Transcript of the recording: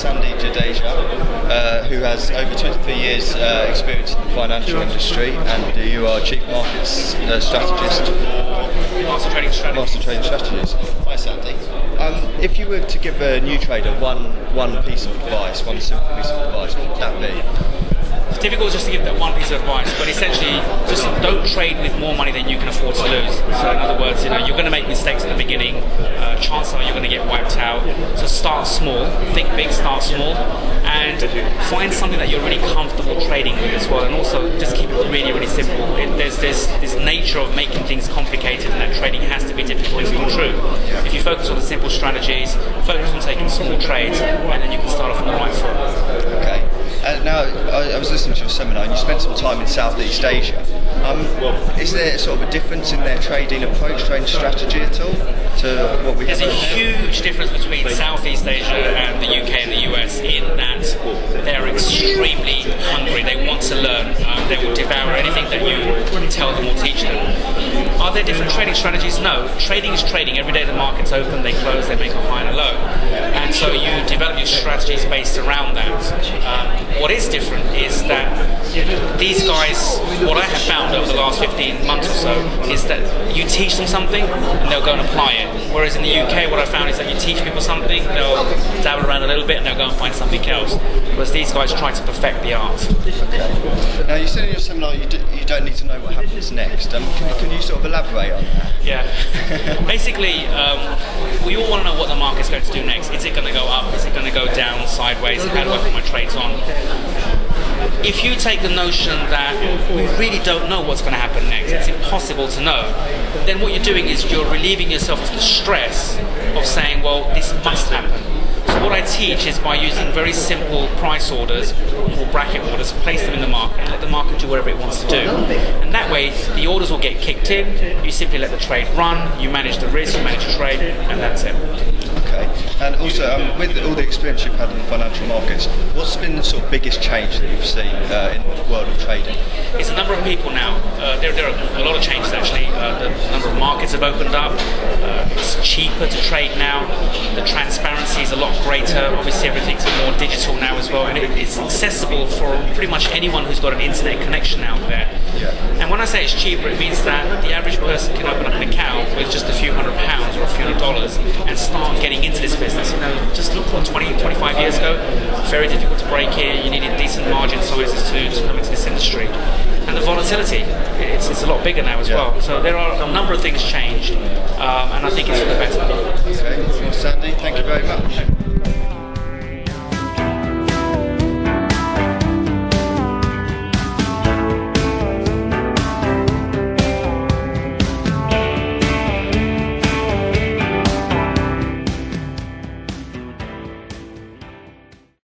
Jadeja, who has over 23 years experience in the financial industry, and you are Chief Markets Strategist for Master Trading Strategies. Hi Sandy. If you were to give a new trader one piece of advice, one simple piece of advice, what would that be? It's difficult just to give that one piece of advice, but essentially just don't trade with more money than you can afford to lose. So in other words, you're going to make mistakes at the beginning. Chances are you're going to get wiped out. So start small, think big, start small, and find something that you're really comfortable trading with as well. And also just keep it really, really simple. There's this nature of making things complicated, and that trading has to be difficult. It's not true. If you focus on the simple strategies, focus on taking small trades, and then you can start off on the right foot. Okay. Now, I was listening to your seminar and you spent some time in Southeast Asia. Is there sort of a difference in their trading approach, trading strategy at all to what we have? There's a huge difference between Southeast Asia and the UK and the US in that they're extremely hungry. They want to learn. They will devour anything that you tell them or teach them. Are there different trading strategies? No. Trading is trading. Every day the market's open, they close, they make a high and a low. And so you develop your strategies based around that. What is different is that these guys, what I have found over the last 15 months or so, is that you teach them something and they'll go and apply it. Whereas in the UK, what I found is that you teach people something, they'll dabble around a little bit and they'll go and find something else. Whereas these guys try to perfect the art. Okay. Now you said in your seminar you don't need to know what happens next. Can you sort of elaborate on that? Yeah. Basically, we all want to know what the market's going to do next. Is it going to go up? Is it going to go down, sideways? How do I put my trades on? If you take the notion that we really don't know what's going to happen next, it's impossible to know, then what you're doing is you're relieving yourself of the stress of saying, well, this must happen. So what I teach is by using very simple price orders or bracket orders, place them in the market and let the market do whatever it wants to do. And that way the orders will get kicked in, you simply let the trade run, you manage the risk, you manage the trade, and that's it. Okay. And also, with all the experience you've had in the financial markets, what's been the sort of biggest change that you've seen in the world of trading? It's a number of people now. There are a lot of changes actually. The number of markets have opened up. It's cheaper to trade now. The transparency is a lot greater. Obviously everything's more digital now as well, and it's accessible for pretty much anyone who's got an internet connection out there. Yeah. And when I say it's cheaper, it means that the average person can open up an account with just a few £100s or a few $100 and start getting into this business. Just look for 20, 25 years ago, very difficult to break here. You needed decent margin sizes to come into this industry. And the volatility, it's a lot bigger now as well. So there are a number of things changed, and I think it's for the better. Okay.